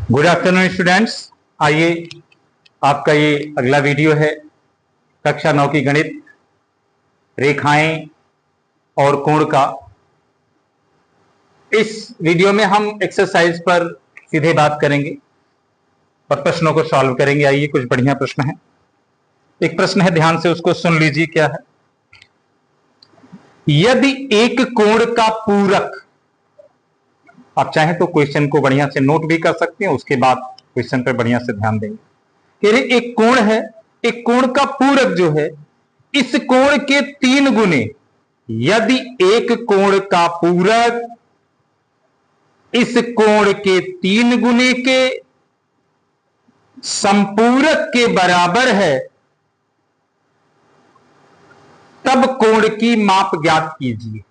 Good afternoon students. आइए, आपका ये अगला वीडियो है कक्षा 9 की गणित, रेखाएं और कोण का। इस वीडियो में हम एक्सरसाइज पर सीधे बात करेंगे और प्रश्नों को सॉल्व करेंगे। आइए, कुछ बढ़िया प्रश्न है। एक प्रश्न है, ध्यान से उसको सुन लीजिए। क्या है? यदि एक कोण का पूरक, आप चाहें तो क्वेश्चन को बढ़िया से नोट भी कर सकते हैं, उसके बाद क्वेश्चन पर बढ़िया से ध्यान देंगे। एक कोण है, एक कोण का पूरक जो है इस कोण के 3 गुने, यदि एक कोण का पूरक इस कोण के 3 गुने के संपूरक के बराबर है, तब कोण की माप ज्ञात कीजिए।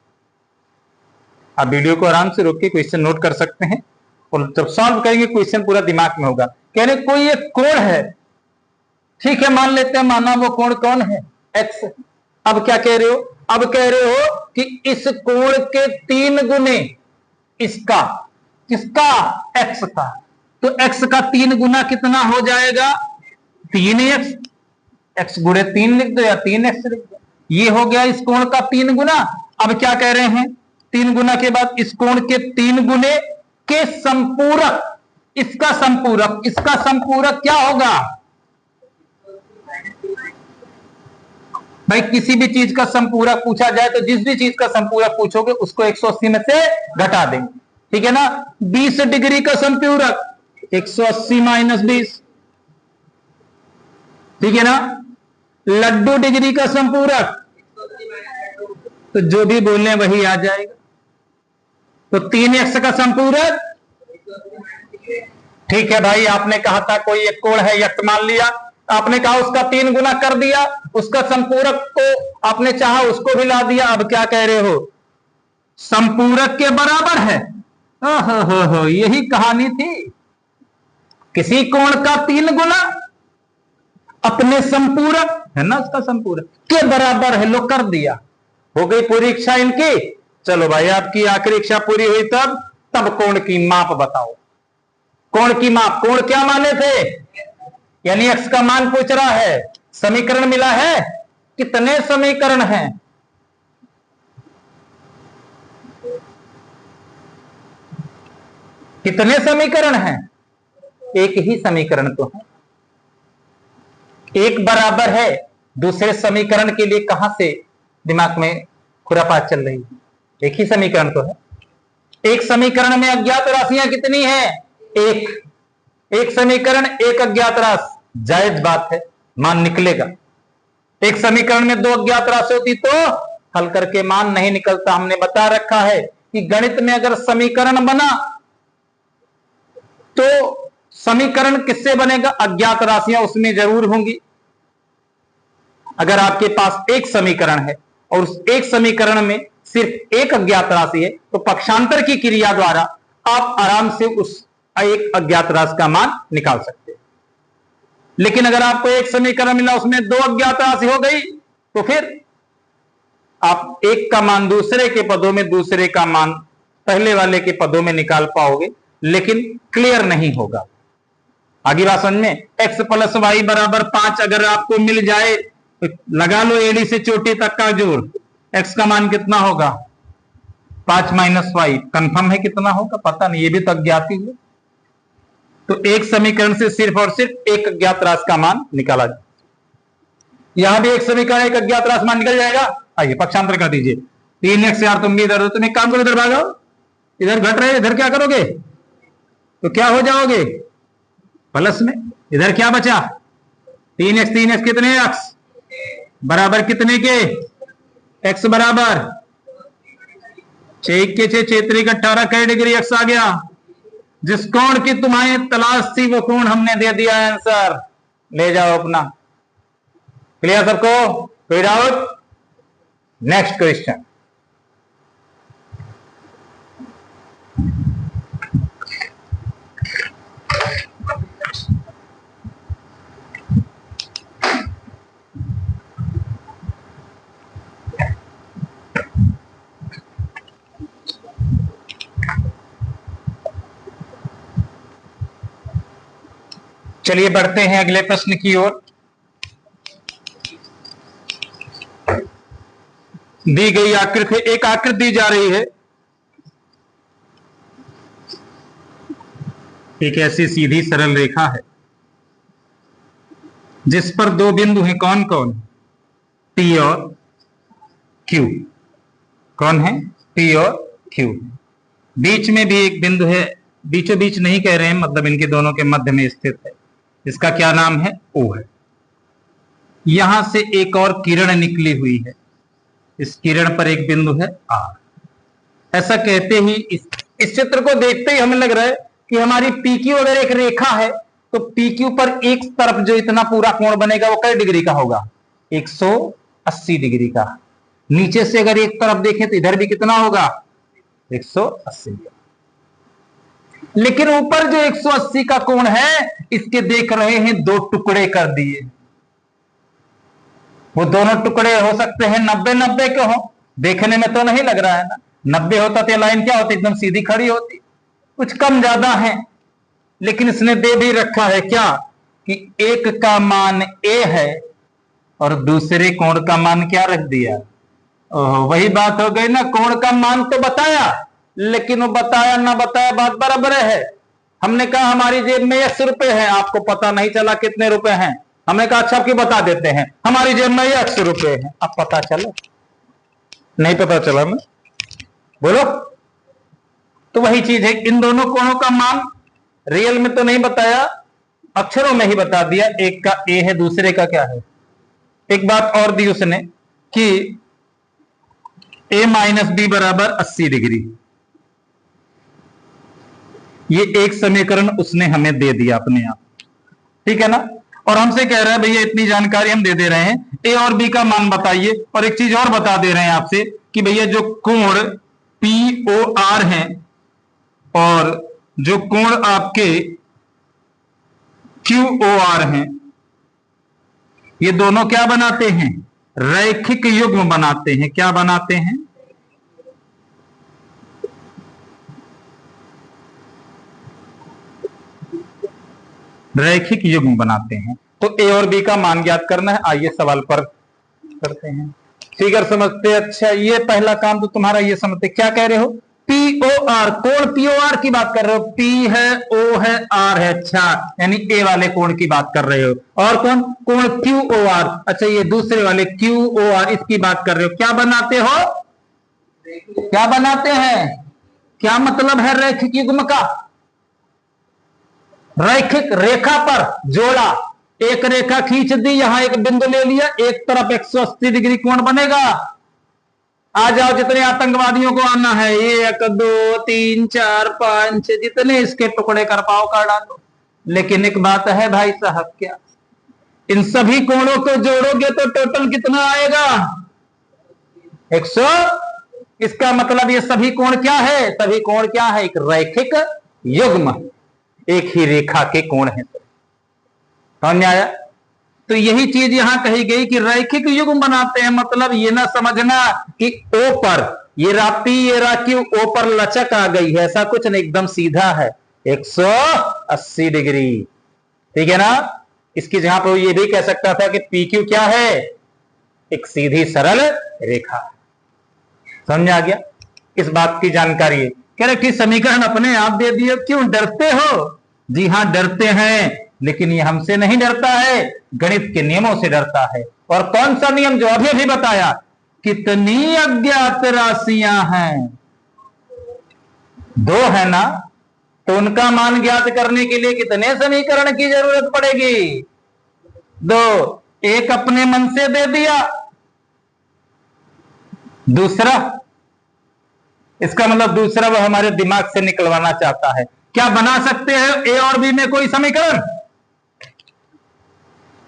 आप वीडियो को आराम से रोक के क्वेश्चन नोट कर सकते हैं और जब सॉल्व करेंगे क्वेश्चन पूरा दिमाग में होगा। कह रहे कोई एक कोण है, ठीक है, मान लेते हैं, माना वो कोण कौन है? एक्स। अब क्या कह रहे हो? अब कह रहे हो कि इस कोण के 3 गुने इसका, किसका? एक्स का। तो एक्स का 3 गुना कितना हो जाएगा? 3x। एक्स गुणे 3 लिख दो या 3x लिख दो। ये हो गया इस कोण का 3 गुना। अब क्या कह रहे हैं? 3 गुना के बाद इस कोण के 3 गुने के संपूरक, इसका संपूरक, इसका संपूरक क्या होगा? भाई, किसी भी चीज का संपूरक पूछा जाए तो जिस भी चीज का संपूरक पूछोगे उसको 180 में से घटा देंगे, ठीक है ना? 20 डिग्री का संपूरक 180 माइनस 20, ठीक है ना? लड्डू डिग्री का संपूरक, तो जो भी बोलने वही आ जाएगा। तो 3x का संपूरक, ठीक है भाई। आपने कहा था कोई एक कोण है, यक्त मान लिया, आपने कहा उसका 3 गुना कर दिया, उसका संपूरक को आपने चाहा उसको भी ला दिया। अब क्या कह रहे हो? संपूरक के बराबर है। हो, यही कहानी थी। किसी कोण का 3 गुना अपने संपूरक है ना, उसका संपूरक के बराबर है। लो, कर दिया, हो गई पूरी इच्छा इनकी। चलो भाई, आपकी आखिरी इच्छा पूरी हुई। तब कोण की माप बताओ। कोण की माप, कोण क्या माने थे? यानी x का मान पूछ रहा है। समीकरण मिला है। कितने समीकरण हैं? कितने समीकरण हैं? एक ही समीकरण तो है। एक बराबर है, दूसरे समीकरण के लिए कहां से दिमाग में खुरापात चल रही है? एक ही समीकरण तो है। एक समीकरण में अज्ञात राशियां कितनी हैं? एक समीकरण, एक अज्ञात राशि, जायज बात है, मान निकलेगा। एक समीकरण में 2 अज्ञात राशि होती तो हल करके मान नहीं निकलता। हमने बता रखा है कि गणित में अगर समीकरण बना तो समीकरण किससे बनेगा? अज्ञात राशियां उसमें जरूर होंगी। अगर आपके पास एक समीकरण है और उस एक समीकरण में सिर्फ एक अज्ञात राशि है तो पक्षांतर की क्रिया द्वारा आप आराम से उस एक अज्ञात राशि का मान निकाल सकते हैं। लेकिन अगर आपको एक समीकरण मिला, उसमें 2 अज्ञात राशि हो गई, तो फिर आप एक का मान दूसरे के पदों में, दूसरे का मान पहले वाले के पदों में निकाल पाओगे, लेकिन क्लियर नहीं होगा। आगे बात समझ में? x प्लस वाई बराबर 5 अगर आपको मिल जाए, लगा लो एड़ी से चोटी तक का जोड़। x का मान कितना होगा? 5 माइनस वाई। कंफर्म है कितना होगा? पता नहीं, ये भी तो अज्ञात ही है। तो एक समीकरण से सिर्फ और सिर्फ एक अज्ञात राशि का मान निकाला जाए। यहां भी एक समीकरण, एक अज्ञात राशि मान निकल जाएगा। आइए पक्षांतर कर दीजिए। 3x यार, तुम भी इधर हो, तुम एक काम करो, इधर भागो, इधर घट रहे, इधर क्या करोगे? तो क्या हो जाओगे? प्लस में। इधर क्या बचा? 3x कितने? x बराबर कितने के? x बराबर 6 के 6 3 18 कै डिग्री x आ गया। जिस कोण की तुम्हें तलाश थी वो कोण हमने दे दिया आंसर। ले जाओ अपना। क्लियर सबको? कोई डाउट? Next question. चलिए बढ़ते हैं अगले प्रश्न की ओर। दी गई आकृति, एक आकृति दी जा रही है, एक ऐसी सीधी सरल रेखा है जिस पर दो बिंदु हैं। कौन कौन? P और Q। कौन है? P और Q। बीच में भी एक बिंदु है, बीचों बीच नहीं कह रहे हैं, मतलब इनके दोनों के मध्य में स्थित है, इसका क्या नाम है? O है। यहां से एक और किरण निकली हुई है, इस किरण पर एक बिंदु है R। ऐसा कहते ही इस चित्र को देखते ही हमें लग रहा है कि हमारी PQ अगर एक रेखा है तो PQ पर एक तरफ जो इतना पूरा कोण बनेगा वो कितने डिग्री का होगा? 180 डिग्री का। नीचे से अगर एक तरफ देखें तो इधर भी कितना होगा? 180। लेकिन ऊपर जो 180 का कोण है, इसके देख रहे हैं दो टुकड़े कर दिए। वो दोनों टुकड़े हो सकते हैं 90-90 के हो, देखने में तो नहीं लग रहा है ना। 90 होता तो लाइन क्या होती? एकदम सीधी खड़ी होती। कुछ कम ज्यादा है, लेकिन इसने दे भी रखा है क्या कि एक का मान A है और दूसरे कोण का मान क्या रख दिया? वही बात हो गई ना, कोण का मान तो बताया, लेकिन वो बताया ना बताया बात बराबर है। हमने कहा हमारी जेब में 100 रुपए है, आपको पता नहीं चला कितने रुपए हैं। हमने कहा अच्छा आपकी बता देते हैं, हमारी जेब में 100 रुपए है। अब पता चला? नहीं पता चला ना, बोलो। तो वही चीज है, इन दोनों कोणों का मान रियल में तो नहीं बताया, अक्षरों में ही बता दिया। एक का A है, दूसरे का क्या है? एक बात और दी उसने कि A माइनस B बराबर 80 डिग्री। ये एक समीकरण उसने हमें दे दिया अपने आप, ठीक है ना। और हमसे कह रहा है भैया इतनी जानकारी हम दे दे रहे हैं, A और B का मान बताइए। और एक चीज और बता दे रहे हैं आपसे कि भैया जो कोण POR है और जो कोण आपके QOR हैं, ये दोनों क्या बनाते हैं? रैखिक युग्म बनाते हैं। क्या बनाते हैं? रैखिक युग्म बनाते हैं। तो A और B का मान ज्ञात करना है। आइए सवाल पर करते हैं। फिगर समझते? अच्छा, ये पहला काम तो तुम्हारा ये समझते। क्या कह रहे हो? POR, कोण POR की बात कर रहे हो। P है, O है, R है। अच्छा, यानी A वाले कोण की बात कर रहे हो। और कौन? कोण QOR। अच्छा, ये दूसरे वाले QOR, इसकी बात कर रहे हो। क्या बनाते हो? क्या बनाते हैं? क्या मतलब है रैखिक युग्म का? रैखिक रेखा पर जोड़ा, एक रेखा खींच दी, यहां एक बिंदु ले लिया, एक तरफ 180 डिग्री कोण बनेगा। आ जाओ, जितने आतंकवादियों को आना है, 1 2 3 4 5, जितने इसके टुकड़े कर पाओ कर डालो। लेकिन एक बात है भाई साहब, क्या इन सभी कोणों को जोड़ोगे तो टोटल कितना आएगा? 100। इसका मतलब ये सभी कोण क्या है? सभी कोण क्या है? एक रैखिक युग्म, एक ही रेखा के कोण है। समझ में आया? तो यही चीज यहां कही गई कि रैखिक युग्म बनाते हैं। मतलब ये ना समझना कि O पर ये रापी ये राक्यू O पर लचक आ गई है, ऐसा कुछ नहीं, एकदम सीधा है 180 डिग्री, ठीक है ना। इसकी जगह पर ये भी कह सकता था कि PQ क्या है? एक सीधी सरल रेखा। समझ आ गया? इस बात की जानकारी है। कह रहे कि समीकरण अपने आप दे दिए, क्यों डरते हो? जी हां, डरते हैं, लेकिन ये हमसे नहीं डरता है, गणित के नियमों से डरता है। और कौन सा नियम? जो अभी अभी बताया, कितनी अज्ञात राशियां हैं? 2 है ना, तो उनका मान ज्ञात करने के लिए कितने समीकरण की जरूरत पड़ेगी? 2। एक अपने मन से दे दिया, दूसरा, इसका मतलब दूसरा वो हमारे दिमाग से निकलवाना चाहता है। क्या बना सकते हैं A और B में कोई समीकरण?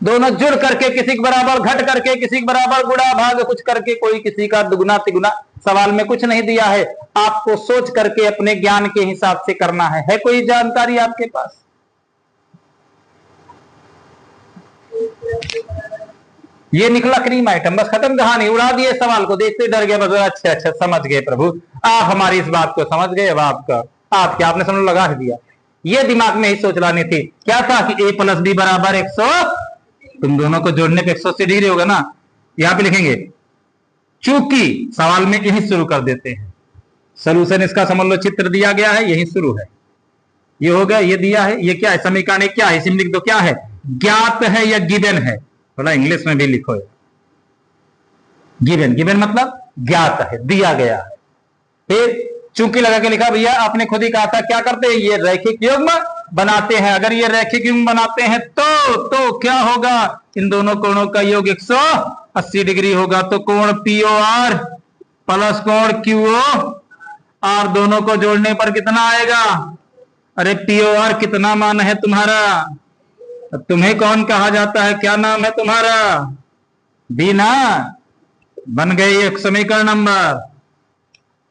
दोनों जुड़ करके, किसी के बराबर घट करके, किसी के बराबर गुणा भाग कुछ करके, कोई किसी का दुगुना तिगुना। सवाल में कुछ नहीं दिया है, आपको सोच करके अपने ज्ञान के हिसाब से करना है। है कोई जानकारी आपके पास? ये निकला क्रीम आइटम, बस खत्म कहानी, उड़ा दिए सवाल को, देखते डर गए, बस अच्छा समझ गए प्रभु, आप हमारी इस बात को समझ गए। अब आपका आप क्या आपने समझ लगा ही दिया। ये दिमाग में ही सोच लानी थी। क्या था कि a प्लस बी बराबर 100, तुम दोनों को जोड़ने पे 180 डिग्री होगा ना, यहां पे लिखेंगे। चूंकि सवाल में यही शुरू कर देते हैं, सोल्यूशन इसका समझ लो, चित्र दिया गया है, यही शुरू है, ये हो गया, ये दिया है, ये क्या है, समीकरण क्या है, इसमें लिख दो क्या है, ज्ञात है या गिवन है, थोड़ा इंग्लिश में भी लिखो। गिवन, गिवन मतलब ज्ञात है, दिया गया है। फिर चूंकि लगा के लिखा, भैया आपने खुद ही कहा था क्या करते हैं, ये रैखिक युग्म बनाते हैं। अगर ये रैखिक युग्म बनाते हैं तो क्या होगा, इन दोनों कोणों का योग 180 डिग्री होगा। तो कोण POR प्लस कोण QOR दोनों को जोड़ने पर कितना आएगा। अरे POR कितना मान है तुम्हारा, तुम्हें कौन कहा जाता है, क्या नाम है तुम्हारा, बी ना, बन गई एक समीकरण नंबर।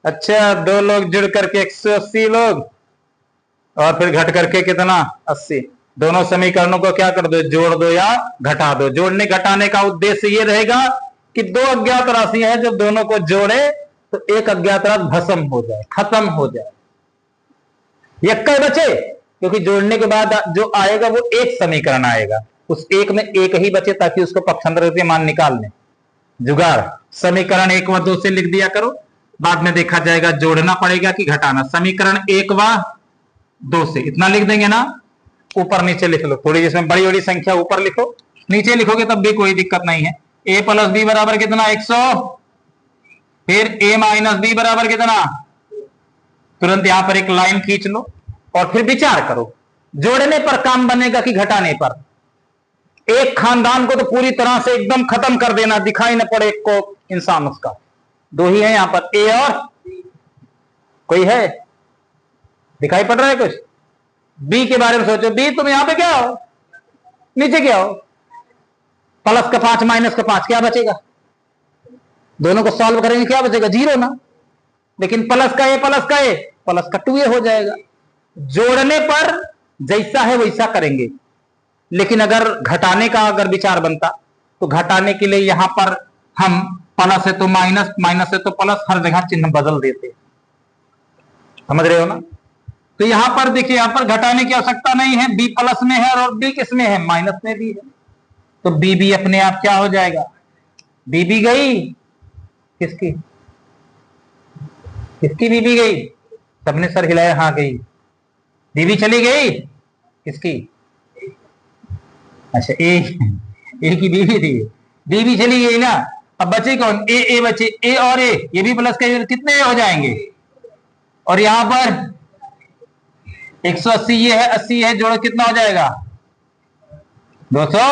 अच्छा, दो लोग जुड़ करके 180 लोग, और फिर घट करके कितना 80। दोनों समीकरणों को क्या कर दो, जोड़ दो या घटा दो। जोड़ने घटाने का उद्देश्य ये रहेगा कि दो अज्ञात राशियां हैं, जब दोनों को जोड़े तो एक अज्ञात राशि भस्म हो जाए, खत्म हो जाए, यक्का बचे। क्योंकि जोड़ने के बाद जो आएगा वो एक समीकरण आएगा, उस एक में एक ही बचे, ताकि उसको पक्षांतर के मान निकाल लें। जुगाड़, समीकरण 1 व 2 से लिख दिया करो, बाद में देखा जाएगा जोड़ना पड़ेगा कि घटाना। समीकरण 1 व 2 से इतना लिख देंगे ना, ऊपर नीचे लिख लो, थोड़ी जिसमें बड़ी बड़ी संख्या ऊपर लिखो, नीचे लिखोगे तब भी कोई दिक्कत नहीं है। a प्लस बी बराबर कितना 100, फिर a माइनस बी बराबर कितना, तुरंत यहां पर एक लाइन खींच लो और फिर विचार करो, जोड़ने पर काम बनेगा कि घटाने पर। एक खानदान को तो पूरी तरह से एकदम खत्म कर देना, दिखाई न पड़े को इंसान उसका। दो ही है यहां पर, ए और कोई है, दिखाई पड़ रहा है कुछ। बी के बारे में सोचो, बी तुम यहां पे क्या हो, नीचे क्या हो, प्लस का 5 माइनस का 5 क्या बचेगा, दोनों को सॉल्व करेंगे क्या बचेगा, 0 ना। लेकिन प्लस का ए प्लस का ए प्लस का 2a हो जाएगा। जोड़ने पर जैसा है वैसा करेंगे, लेकिन अगर घटाने का अगर विचार बनता तो घटाने के लिए यहां पर हम प्लस है तो माइनस, माइनस है तो प्लस, हर जगह चिन्ह बदल देते, समझ रहे हो ना। तो यहां पर देखिए, यहां पर घटाने की आवश्यकता नहीं है, बी प्लस में है और बी किस में है, माइनस में भी है। तो बी भी अपने आप क्या हो जाएगा, बी भी गई, किसकी किसकी बीबी गई, सबने सर हिलाया, हाँ गई, बीबी चली गई, किसकी, अच्छा ए की बीबी थी, बीबी चली गई ना। अब बचे कौन, ए बचे, ए और ए, ये भी प्लस का कितने हो जाएंगे, और यहां पर 180 ये है, 80 है, जोड़ो कितना हो जाएगा 200।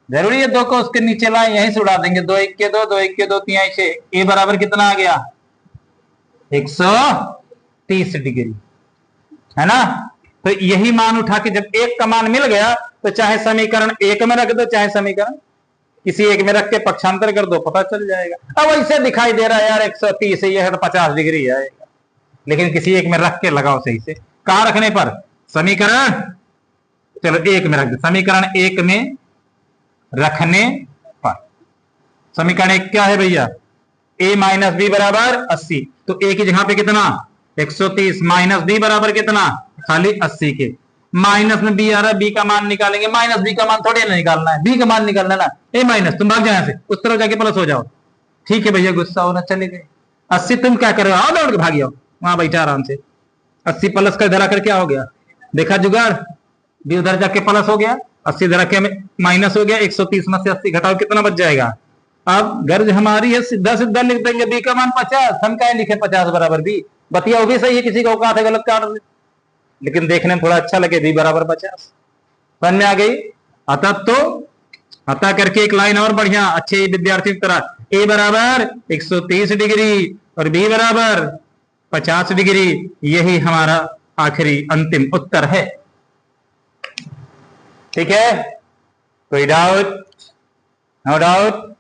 जरूरी है 2 को उसके नीचे लाए, यहीं से उड़ा देंगे, 2 1 के 2, 2 1 के 2, 3 6, ए बराबर कितना आ गया 130 डिग्री, है ना। तो यही मान उठा के जब एक का मान मिल गया, तो चाहे समीकरण 1 में रख दो, चाहे समीकरण किसी एक में रख के पक्षांतर कर दो, पता चल जाएगा। अब ऐसे दिखाई दे रहा है यार 130 ये है तो 50 डिग्री आएगा, लेकिन किसी एक में रख के लगाओ सही से। कहां रखने पर, समीकरण, चलो 1 में रख दो, समीकरण 1 में रखने पर। समीकरण 1 क्या है भैया, a माइनस बी बराबर 80, तो a की जगह पे कितना 130, माइनस बी बराबर कितना खाली 80 के, माइनस में b आ रहा है, b का मान निकालेंगे, माइनस b का मान थोड़े ना निकालना है, b का मान निकालना ना, a माइनस, तुम भाग जाओ यहां से, उस तरफ जाके प्लस हो जाओ। ठीक है भैया, गुस्सा होना, चले गए 80, तुम क्या कर रहे हो, आओ दौड़ के भाग जाओ, वहां बैठा आराम से। 80 प्लस का इधर आकर क्या हो गया, देखा जुगाड़, b उधर जाके प्लस हो गया, 80 इधर आके माइनस हो गया, 130 में से 80 घटाओ कितना बच जाएगा। अब गर्ज हमारी है, सीधा सीधा लिख देंगे b का मान 50, हम क्या लिखे 50 बराबर b, बतिया वो भी सही है, किसी को कहा था गलत काट, लेकिन देखने में थोड़ा अच्छा लगे, b बराबर 50 समझ में आ गई। अतः करके एक लाइन और बढ़िया अच्छे विद्यार्थी की तरह, a बराबर 130 डिग्री और b बराबर 50 डिग्री, यही हमारा आखिरी अंतिम उत्तर है। ठीक है, कोई डाउट, नो डाउट।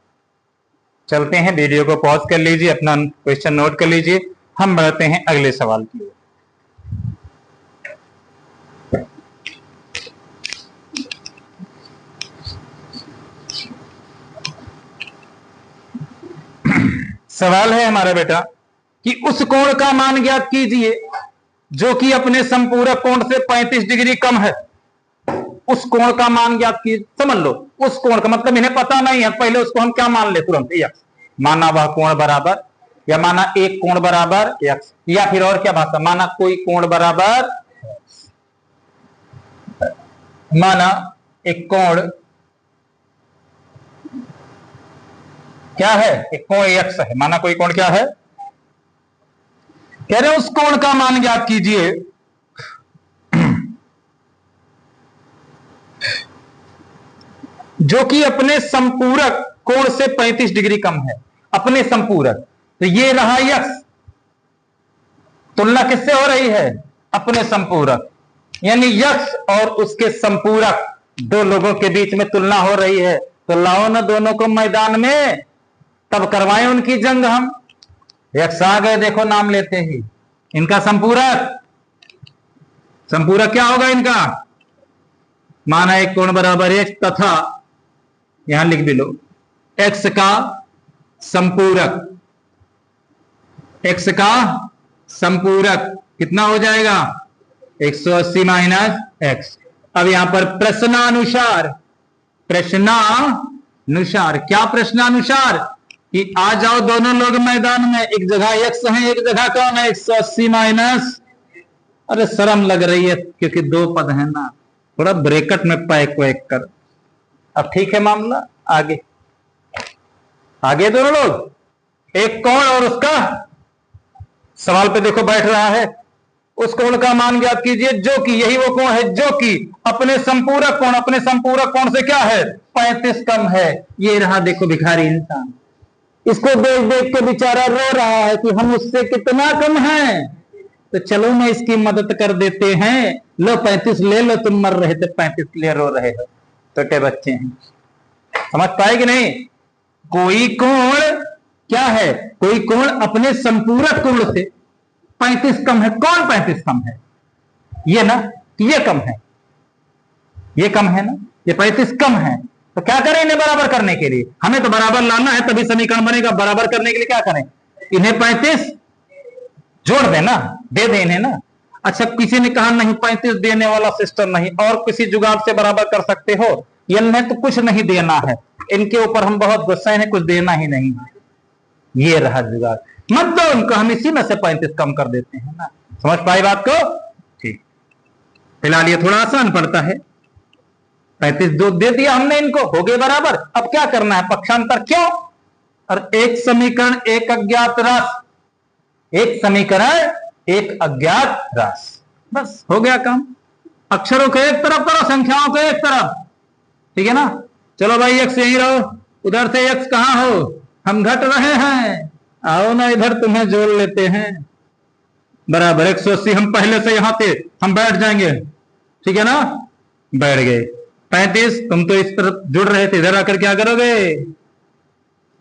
चलते हैं, वीडियो को पॉज कर लीजिए, अपना क्वेश्चन नोट कर लीजिए, हम बढ़ते हैं अगले सवाल की ओर। सवाल है हमारा बेटा कि उस कोण का मान ज्ञात कीजिए जो कि अपने संपूरक कोण से 35 डिग्री कम है, उस कोण का मान ज्ञात कीजिए। समझ लो, उस कोण का मतलब इन्हें पता नहीं है, पहले उसको हम क्या मान ले तुरंत, यक्स। माना वह कोण बराबर, या माना एक कोण बराबर यक्स, या फिर और क्या भाषा, माना कोई कोण बराबर, माना एक कोण क्या है, एक कोण यक्स है, माना कोई कोण क्या है, कह रहे उस कोण का मान ज्ञात कीजिए जो कि अपने संपूरक कोण से 35 डिग्री कम है। अपने संपूरक, तो ये रहा यक्स, तुलना किससे हो रही है, अपने संपूरक, यानी यक्स और उसके संपूरक दो लोगों के बीच में तुलना हो रही है। तो लाओ ना दोनों को मैदान में, तब करवाएं उनकी जंग हम। यक्स आ गए, देखो नाम लेते ही, इनका संपूरक, संपूरक क्या होगा इनका, माना एक कोण बराबर एक्स तथा यहां लिख भी लो एक्स का संपूरक, एक्स का संपूरक कितना हो जाएगा 180 माइनस एक्स। अब यहां पर प्रश्नानुसार, प्रश्नानुसार क्या, प्रश्नानुसार कि आ जाओ दोनों लोग मैदान में, एक जगह एक्स है एक जगह कौन है 180 माइनस, अरे शर्म लग रही है क्योंकि दो पद है ना, थोड़ा ब्रैकेट में पैक वैक कर। अब ठीक है मामला, आगे आगे दोनों लोग, एक कोण और उसका, सवाल पे देखो बैठ रहा है, उस कोण का मान ज्ञात कीजिए जो कि, यही वो कोण है जो कि अपने संपूरक कोण, अपने संपूरक कोण से क्या है 35 कम है। ये रहा देखो भिखारी इंसान, इसको देख देख के बेचारा रो रहा है कि हम उससे कितना कम हैं, तो चलो मैं इसकी मदद कर देते हैं, लो 35 ले लो, तुम मर रहे थे 35 ले रो रहे हो, छोटे बच्चे हैं। समझ पाए कि नहीं, कोई कोण क्या है, कोई कोण अपने संपूरक कोण से 35 कम है। कौन 35 कम है, ये ना, ये कम है, ये कम है ना, ये 35 कम है। तो क्या करें इन्हें बराबर करने के लिए, हमें तो बराबर लाना है तभी समीकरण बनेगा। बराबर करने के लिए क्या करें, इन्हें 35 जोड़ देना, दे दे इन्हें ना। अच्छा किसी ने कहा नहीं 35 देने वाला सिस्टम नहीं, और किसी जुगाड़ से बराबर कर सकते हो, इन्हें तो कुछ नहीं देना है, इनके ऊपर हम बहुत गुस्सा है, कुछ देना ही नहीं। ये रहा जुगाड़, मत दो उनको, हम इसी में से 35 कम कर देते हैं ना। समझ पाई बात को, ठीक। फिलहाल ये थोड़ा आसान पड़ता है, 35 दो दे दिया हमने इनको, हो गए बराबर। अब क्या करना है, पक्षांतर क्यों, और एक समीकरण एक अज्ञात राशि, एक समीकरण एक अज्ञात राशि, बस हो गया काम। अक्षरों को एक तरफ करो, संख्याओं को एक तरफ, ठीक है ना। चलो भाई एक्स यहीं रहो, उधर से एक्स कहां हो, हम घट रहे हैं, आओ ना इधर तुम्हें जोड़ लेते हैं। बराबर 180, हम पहले से यहां थे, हम बैठ जाएंगे, ठीक है ना, बैठ गए। 35 तुम तो इस तरफ जुड़ रहे थे, इधर आकर क्या करोगे,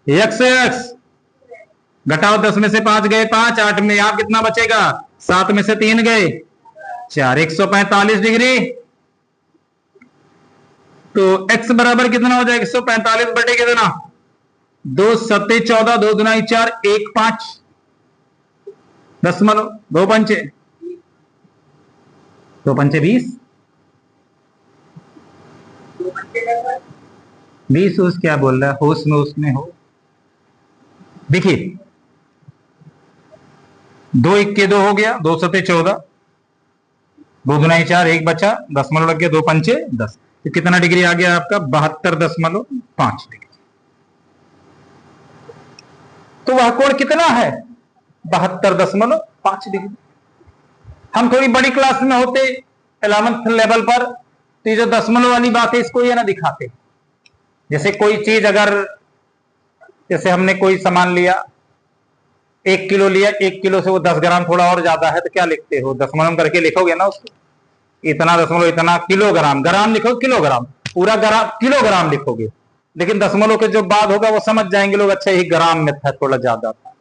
एक्स से एक्स घटाओ, 10 में से 5 गए 5, 8 में आप कितना बचेगा 7 में से 3 गए 4, 145 डिग्री। तो x बराबर कितना हो जाएगा 145 बटे कितना 2 7 14, 2 दूना 4, 1 5, 2 पंचे 20, 20 होश क्या बोल रहा है, होश में उसमें हो। देखिए 2 1 के 2 हो गया, 2 7 14, 2 दूना 4, 1 बचा, दशमलव लग गया, 2 पंचे 10, तो कितना डिग्री आ गया आपका 72.5 डिग्री। तो वह कोण कितना है 72.5 डिग्री। हम थोड़ी बड़ी क्लास में होते 11th लेवल पर, तो ये जो दशमलव वाली बात है इसको ये ना दिखाते। जैसे कोई चीज अगर, जैसे हमने कोई सामान लिया 1 किलो लिया, 1 किलो से वो 10 ग्राम थोड़ा और ज्यादा है, तो क्या लिखते हो दशमलव करके लिखोगे ना उसको, इतना दशमलव इतना किलोग्राम, ग्राम लिखो किलोग्राम, पूरा ग्राम किलोग्राम लिखोगे, लेकिन दशमलव के जो बाद होगा वो समझ जाएंगे लोग, अच्छा ही ग्राम में था थोड़ा ज्यादा था।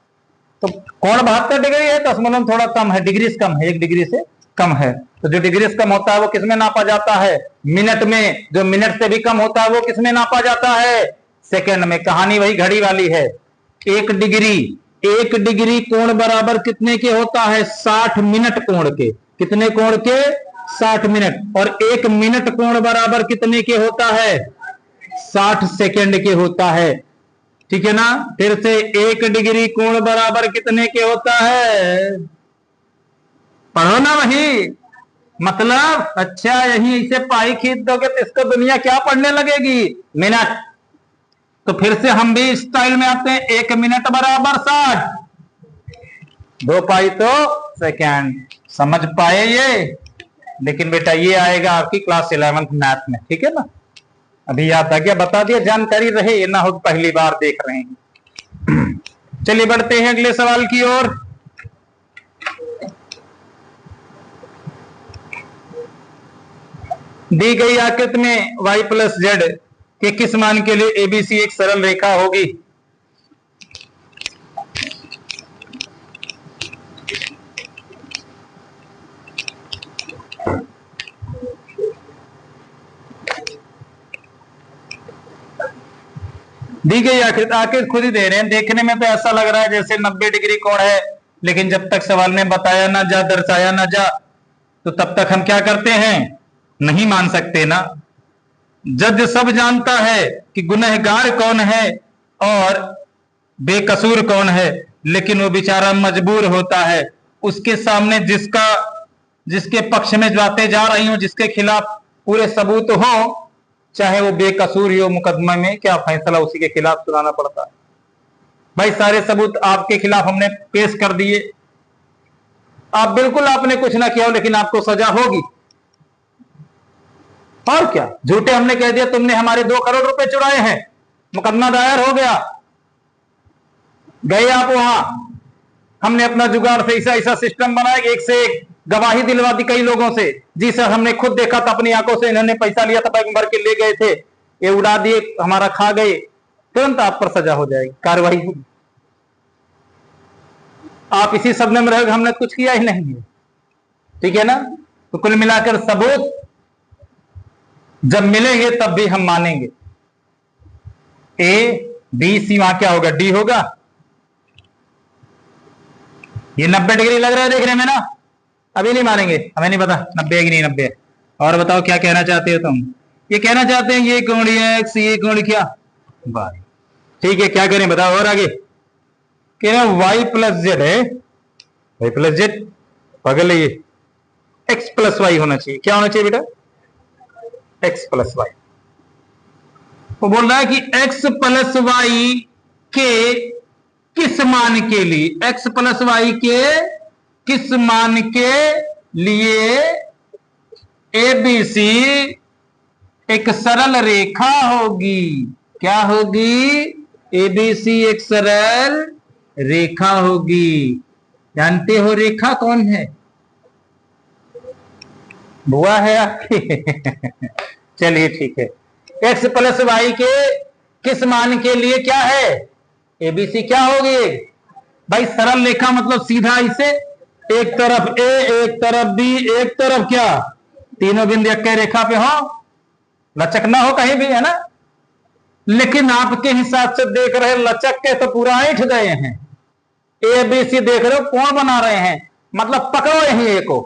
तो कोण 72 डिग्री है, दशमलव थोड़ा कम है, डिग्री कम है, 1 डिग्री से कम है। तो जो डिग्री से कम होता है वो किसमें नापा जाता है, मिनट में। जो मिनट से भी कम होता है वो किसमें नापा जाता है, सेकंड में। कहानी वही घड़ी वाली है। 1 डिग्री कोण बराबर कितने के होता है 60 मिनट कोण के। कितने कोण के? 60 मिनट। और 1 मिनट कोण बराबर कितने के होता है? 60 सेकंड के होता है। ठीक है ना? फिर से 1 डिग्री कोण बराबर कितने के होता है? पढ़ो ना वही। मतलब अच्छा यही इसे पाई खींच दोगे तो इसको दुनिया क्या पढ़ने लगेगी? मिनट। तो फिर से हम भी स्टाइल में आते हैं। 1 मिनट बराबर 60, 2 पाई तो सेकंड। समझ पाए ये? लेकिन बेटा ये आएगा आपकी क्लास 11th मैथ में। ठीक है ना? अभी याद आ गया, बता दिया, जानकारी रहे, ये ना हो पहली बार देख रहे हैं। चलिए बढ़ते हैं अगले सवाल की ओर। दी गई आकृति में y प्लस जेड के किस मान के लिए एबीसी एक सरल रेखा होगी? दी गई आकृति खुद ही दे रहे हैं। देखने में तो ऐसा लग रहा है जैसे 90 डिग्री कोण है, लेकिन जब तक सवाल में बताया ना जा, दर्शाया ना जा, तो तब तक हम क्या करते हैं? नहीं मान सकते ना। जज सब जानता है कि गुनहगार कौन है और बेकसूर कौन है, लेकिन वो बेचारा मजबूर होता है। उसके सामने जिसके पक्ष में बातें जा रही हो, जिसके खिलाफ पूरे सबूत हो, चाहे वो बेकसूर हो, मुकदमे में क्या फैसला उसी के खिलाफ सुनाना पड़ता है। भाई सारे सबूत आपके खिलाफ हमने पेश कर दिए, आप बिल्कुल आपने कुछ ना किया हो, लेकिन आपको सजा होगी। और क्या, झूठे हमने कह दिया तुमने हमारे 2 करोड़ रुपए चुराए हैं, मुकदमा दायर हो गया। गए आप वहां, हमने अपना जुगाड़ से ऐसा सिस्टम बनाया, एक से एक गवाही दिलवा दी कई लोगों से। जी सर, हमने खुद देखा था अपनी आंखों से, इन्होंने पैसा लिया था, बैंक भर के ले गए थे, ये उड़ा दिए, हमारा खा गए। तुरंत आप पर सजा हो जाएगी, कार्रवाई होगी। आप इसी सदमे में रहोगे हमने कुछ किया ही नहीं है। ठीक है ना? तो कुल मिलाकर सबूत जब मिलेंगे तब भी हम मानेंगे। ए बी सी, वहां क्या होगा? डी होगा। ये 90 डिग्री लग रहा है देखने में ना? अभी नहीं मानेंगे, हमें नहीं पता 90 है कि नहीं 90 है। और बताओ क्या कहना चाहते हो तुम? ये कहना चाहते हैं ये कोण एक्स, ये कोण क्या वाई। ठीक है, क्या करें बताओ और आगे? कह रहे वाई प्लस जेड है, वाई प्लस जेड पागल है ये, एक्स प्लस वाई होना चाहिए। क्या होना चाहिए बेटा? X plus y. वो बोल रहा है कि एक्स प्लस वाई के किस मान के लिए, एक्स प्लस वाई के किस मान के लिए एबीसी एक सरल रेखा होगी? क्या होगी? एबीसी एक सरल रेखा होगी। जानते हो रेखा कौन है? बुआ है आपकी? चलिए ठीक है। एक्स प्लस वाई के किस मान के लिए क्या है? एबीसी क्या होगी? भाई सरल रेखा मतलब सीधा इसे एक तरफ ए, एक तरफ बी, एक तरफ क्या, तीनों बिंदु एक रेखा पे हो, लचक ना हो कहीं भी, है ना? लेकिन आपके हिसाब से देख रहे लचक के तो पूरा ऐंठ गए हैं। ए बी सी देख रहे हो कौन बना रहे हैं, मतलब पकड़ो यही ए को,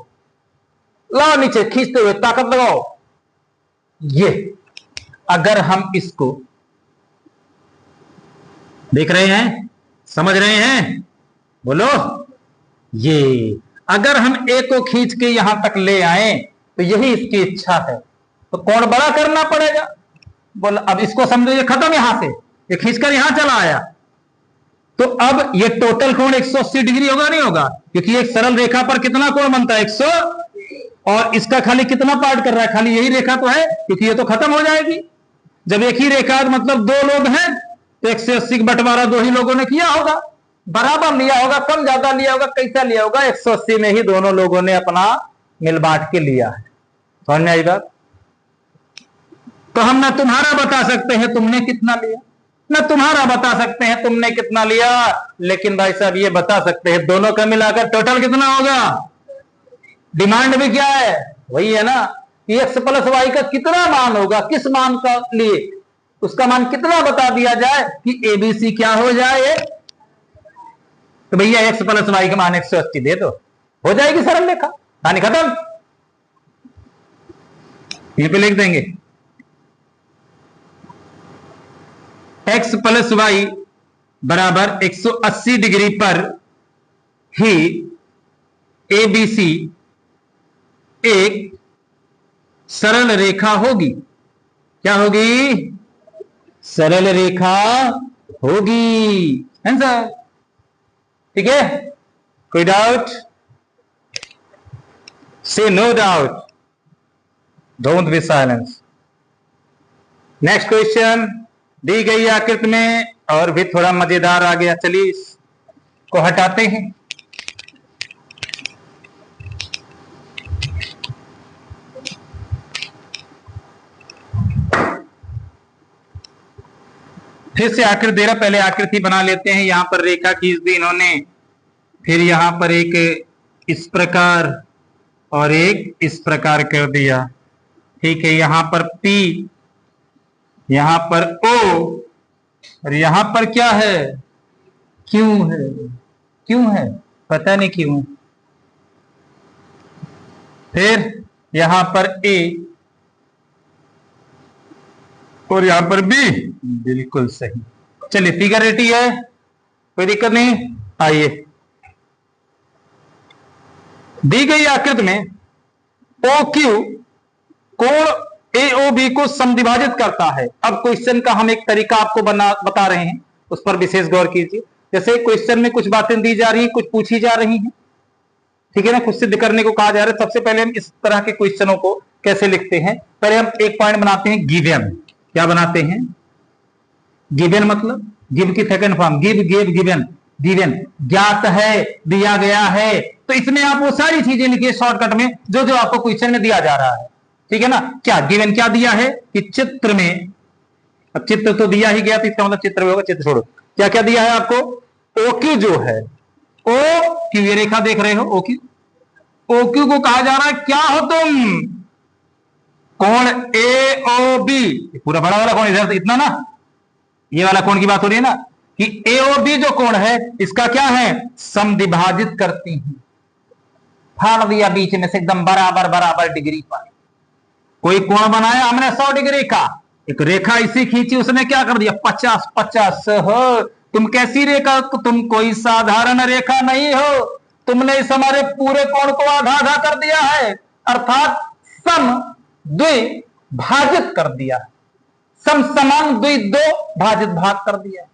लाओ नीचे खींचते हुए, ताकत लगाओ। ये अगर हम इसको देख रहे हैं, समझ रहे हैं, बोलो, ये अगर हम ए को खींच के यहां तक ले आए तो यही इसकी इच्छा है, तो कौन बड़ा करना पड़ेगा? बोल अब इसको समझो, ये खत्म, यहां से ये खींचकर यहां चला आया, तो अब ये टोटल कोण 180 डिग्री होगा नहीं होगा? क्योंकि एक सरल रेखा पर कितना कोण बनता है? 100, और इसका खाली कितना पार्ट कर रहा है? खाली यही रेखा तो है, क्योंकि ये तो खत्म हो जाएगी। जब एक ही रेखा मतलब 2 लोग हैं तो 180 का बंटवारा 2 ही लोगों ने किया होगा, बराबर लिया होगा, कम ज्यादा लिया होगा, कैसा लिया होगा? 180 में ही दोनों लोगों ने अपना मिल बांट के लिया है। समझ में आई बात? तो हम ना तुम्हारा बता सकते हैं तुमने कितना लिया, ना तुम्हारा बता सकते हैं तुमने कितना लिया, लेकिन भाई साहब ये बता सकते हैं दोनों का मिलाकर टोटल कितना होगा। डिमांड भी क्या है? वही है ना, एक्स प्लस वाई का कितना मान होगा, किस मान का लिए उसका मान कितना बता दिया जाए कि एबीसी क्या हो जाए। तो भैया एक्स प्लस वाई का मान 180 दे दो, हो जाएगी सरल रेखा। कहानी खत्म। यहीं पे लिख देंगे x प्लस वाई बराबर 180 डिग्री पर ही ABC एक सरल रेखा होगी। क्या होगी? सरल रेखा होगी। आंसर ठीक है? कोई doubt? Say no doubt, don't be silence. Next question दी गई आकृति में और भी थोड़ा मजेदार आ गया, चलिए इसको हटाते हैं। फिर से आकृति दे रहा, पहले आकृति बना लेते हैं। यहां पर रेखा खींच दी इन्होंने, फिर यहां पर एक इस प्रकार और एक इस प्रकार कर दिया। ठीक है, यहां पर P, यहां पर O और यहां पर क्या है? Q है। क्यों है पता नहीं क्यों। फिर यहां पर A और यहां पर B, बिल्कुल सही। चलिए फिगर रेटी है, कोई दिक्कत नहीं। आइए, दी गई आकृति में OQ कोण AOB को समद्विभाजित करता है। अब क्वेश्चन का हम एक तरीका आपको बता रहे हैं, उस पर विशेष गौर कीजिए। जैसे क्वेश्चन में कुछ बातें दी जा रही हैं, कुछ पूछी जा रही हैं, ठीक है ना, कुछ सिद्ध करने को कहा जा रहा है। सबसे पहले हम इस तरह के क्वेश्चनों को कैसे लिखते हैं? पहले हम एक पॉइंट बनाते हैं, गिवन। क्या बनाते हैं? गिवन मतलब गिव की second form, give, give, given. Given ज्ञात है, दिया गया है। तो इसमें आप वो सारी चीजें लिखिए शॉर्टकट में जो जो आपको क्वेश्चन में दिया जा रहा है, ठीक है ना। क्या गिवन क्या दिया है कि चित्र में, अब चित्र तो दिया ही गया, तो इसका मतलब चित्र होगा, चित्र छोड़ो। क्या क्या दिया है आपको? OQ जो है, OQ, ये रेखा देख रहे हो, OQ, OQ को कहा जा रहा है क्या हो तुम? कोण AOB, पूरा बड़ा वाला कोण इधर, इतना ना, ये वाला कोण की बात हो रही है ना, कि AOB जो कोण है इसका क्या है? समद्विभाजित करती है। फाड़ दिया बीच में से एकदम बराबर बराबर डिग्री पर। कोई कोण बनाया हमने 100 डिग्री का, एक रेखा इसी खींची, उसने क्या कर दिया? 50 50 हो। तुम कैसी रेखा? तुम कोई साधारण रेखा नहीं हो, तुमने इस हमारे पूरे कोण को आधा आधा कर दिया है, अर्थात सम द्विभाजित कर दिया। सम समान द्वि दो भाजित भाग कर दिया,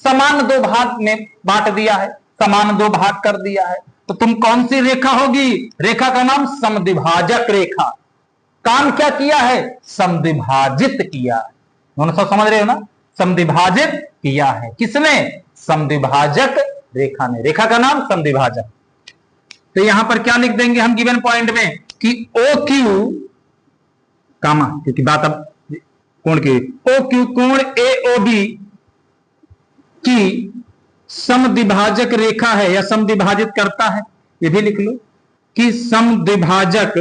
समान दो भाग में बांट दिया है, समान दो भाग कर दिया है। तो तुम कौन सी रेखा होगी? रेखा का नाम समद्विभाजक रेखा। काम क्या किया है? समद्विभाजित किया। दोनों सब समझ रहे हो ना? समद्विभाजित किया है किसने? समद्विभाजक रेखा ने। रेखा का नाम समद्विभाजक। तो यहां पर क्या लिख देंगे हम गिवन पॉइंट में कि OQ कामा, क्योंकि बात अब कोण की, OQ कोण AOB की समद्विभाजक रेखा है या समद्विभाजित करता है। ये भी लिख लो कि समद्विभाजक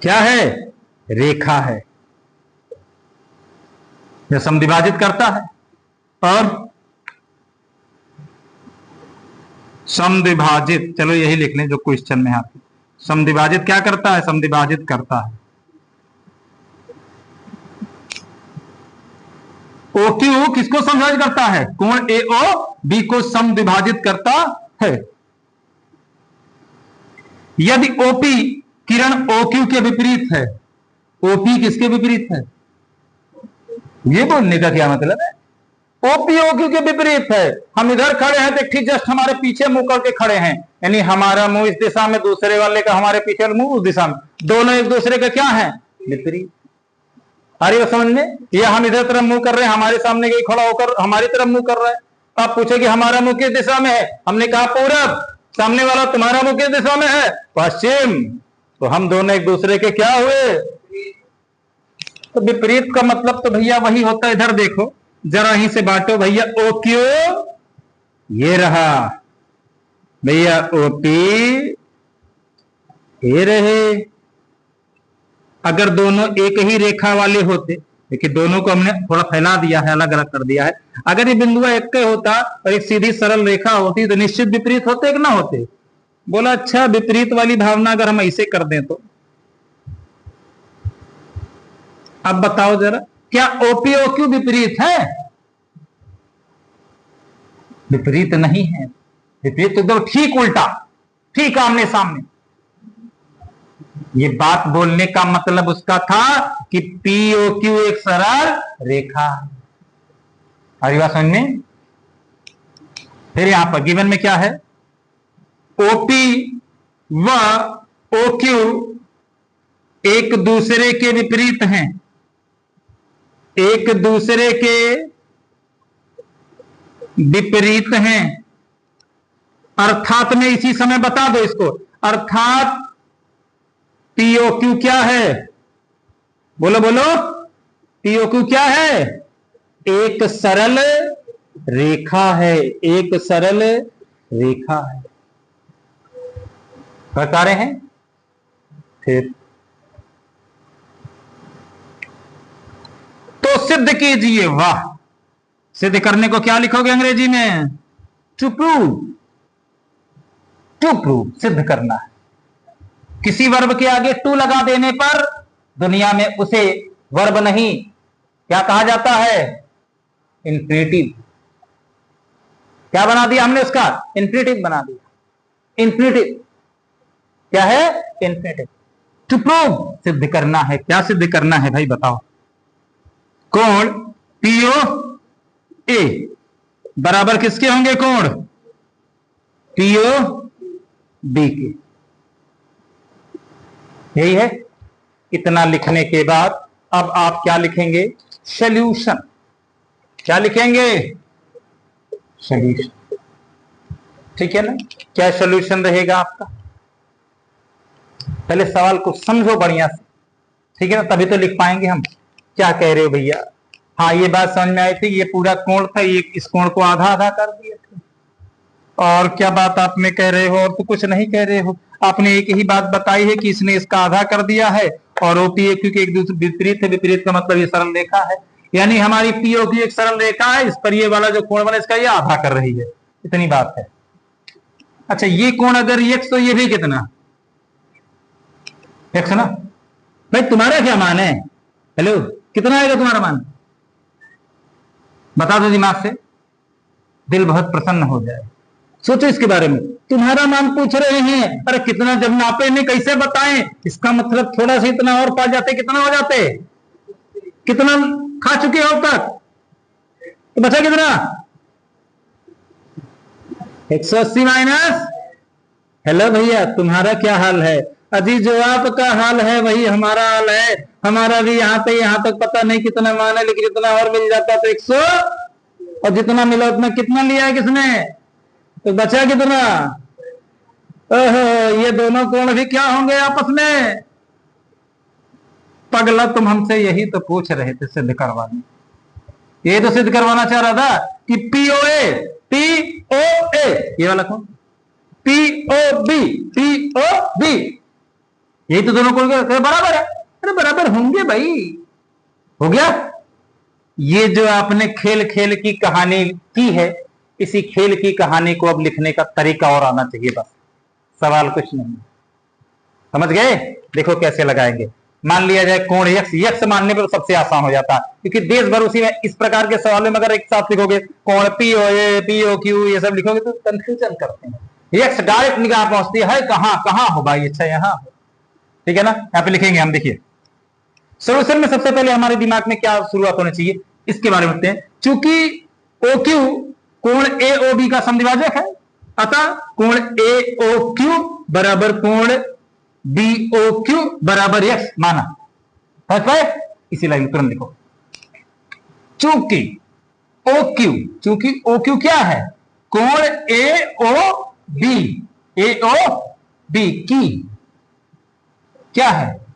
क्या है? रेखा है या समद्विभाजित करता है। और समद्विभाजित, चलो यही लिख लें जो क्वेश्चन में आती। समद्विभाजित क्या करता है? समद्विभाजित करता है। OQ किसको समद्विभाजित करता है? कोण AOB को समद्विभाजित करता है। यदि OP किरण OQ के विपरीत है, OP किसके विपरीत है? ये बोलने का क्या मतलब है? OP OQ के विपरीत है। हम इधर खड़े हैं तो ठीक जस्ट हमारे पीछे मुंह करके खड़े हैं, यानी हमारा मुंह इस दिशा में, दूसरे वाले का हमारे पीछे मुंह उस दिशा में, दोनों एक दूसरे का क्या है? विपरीत। आ रही है समझ में? या हम इधर तरफ मुंह कर रहे हैं, हमारे सामने कोई खड़ा होकर हमारी तरफ मुंह कर रहा है, आप पूछे कि हमारा मुंह किस दिशा में है, हमने कहा पूरब, सामने वाला तुम्हारा मुंह किस दिशा में है? पश्चिम। तो हम दोनों एक दूसरे के क्या हुए? तो विपरीत का मतलब तो भैया वही होता है। इधर देखो जरा, यहीं से बांटो भैया। OQ ये रहा भैया, OP ये रहे। अगर दोनों एक ही रेखा वाले होते, देखिए दोनों को हमने थोड़ा फैला दिया है, अलग अलग कर दिया है। अगर ये बिंदु एक के होता और एक सीधी सरल रेखा होती तो निश्चित विपरीत होते कि ना होते? बोला अच्छा, विपरीत वाली भावना अगर हम ऐसे कर दें तो अब बताओ जरा, क्या ओपीओक्यू विपरीत है? विपरीत नहीं है, विपरीत तो एकदम ठीक उल्टा, ठीक आमने सामने। ये बात बोलने का मतलब उसका था कि पीओक्यू एक सरल रेखा। अरे बात समझ में? फिर यहां पर गिवन में क्या है, ओपी व ओक्यू एक दूसरे के विपरीत हैं, एक दूसरे के विपरीत हैं, अर्थात में इसी समय बता दो इसको, अर्थात पीओक्यू क्या है? बोलो बोलो, पीओक्यू क्या है? एक सरल रेखा है, एक सरल रेखा है। बता रहे हैं फिर तो सिद्ध कीजिए। वाह, सिद्ध करने को क्या लिखोगे अंग्रेजी में? टू प्रूव, टू प्रूव, सिद्ध करना है। किसी वर्ब के आगे टू लगा देने पर दुनिया में उसे वर्ब नहीं क्या कहा जाता है? इंफिनिटिव। क्या बना दिया हमने उसका? इंफिनिटिव बना दिया। इंफिनिटिव क्या है? इंफिनिटिव। टू प्रूव, सिद्ध करना है। क्या सिद्ध करना है भाई बताओ? कोण पीओ ए बराबर किसके होंगे? कोण पीओ बी के। यही है। इतना लिखने के बाद अब आप क्या लिखेंगे? सॉल्यूशन। क्या लिखेंगे? सॉल्यूशन। ठीक है ना? क्या सॉल्यूशन रहेगा आपका? पहले सवाल को समझो बढ़िया से, ठीक है ना, तभी तो लिख पाएंगे हम। क्या कह रहे हो भैया? हाँ, ये बात समझ में आई थी, ये पूरा कोण था, ये इस कोण को आधा आधा कर दिए थे। और क्या बात आपने कह रहे हो? और तो कुछ नहीं कह रहे हो, आपने एक ही बात बताई है कि इसने इसका आधा कर दिया है और ओपीओक्यू के एक दूसरे विपरीत है। विपरीत का मतलब ये सरल रेखा है, यानी हमारी पीओक्यू एक सरल रेखा है, इस पर ये वाला जो कोण बना इसका ये आधा कर रही है। इतनी बात है। अच्छा, ये कोण अगर एक्स तो ये भी कितना एक्स ना? भाई तुम्हारा क्या मान है? हेलो, कितना आएगा तुम्हारा मान? बता दो दिमाग से, दिल बहुत प्रसन्न हो जाए। सोचो इसके बारे में। तुम्हारा मान पूछ रहे हैं, अरे कितना जब नापे नहीं कैसे बताएं? इसका मतलब थोड़ा सा इतना और पा जाते, कितना हो जाते? कितना खा चुके हो अब तक? तो बचा कितना? 180 माइनस। हेलो भैया, तुम्हारा क्या हाल है? अजी जो आपका हाल है वही हमारा हाल है। हमारा भी यहाँ तक पता नहीं कितना मान है, लेकिन इतना और मिल जाता तो 100, और जितना मिला उतना कितना लिया है किसने? तो बचा कितना? ओहो, ये दोनों कोण भी क्या होंगे आपस में? पगला, तुम हमसे यही तो पूछ रहे थे सिद्ध करवाने। ये तो सिद्ध करवाना चाह रहा था कि पीओए, पीओए ये वाला कौन? पीओबी, पीओबी, यही तो दोनों कोण बराबर है। अरे बराबर होंगे भाई, हो गया। ये जो आपने खेल खेल की कहानी की है, इसी खेल की कहानी को अब लिखने का तरीका और आना चाहिए, बस सवाल कुछ नहीं। समझ गए? देखो कैसे लगाएंगे। मान लिया जाए कोण यक्स, यक्स मानने पर सबसे आसान हो जाता है, क्योंकि देश भर उसी में इस प्रकार के सवालों में अगर एक साथ लिखोगे कोण पीओए, पीओक्यू ये सब लिखोगे तो कंफ्यूजन करते हैं। यक्स डायरेक्ट निगाह पहुंचती है, कहां कहां हो भाई? अच्छा यहां, ठीक है ना? यहां पे लिखेंगे हम। देखिए सोल्यूशन में सबसे पहले हमारे दिमाग में क्या शुरुआत होनी चाहिए इसके बारे में बताते हैं। चूंकि OQ कोण AOB का समद्विभाजक है, अतः कोण AOQ बराबर कोण BOQ बराबर x माना। समझ पाए? इसी लाइन में तुरंत लिखो। चूंकि OQ क्या है? कोण AOB की क्या है?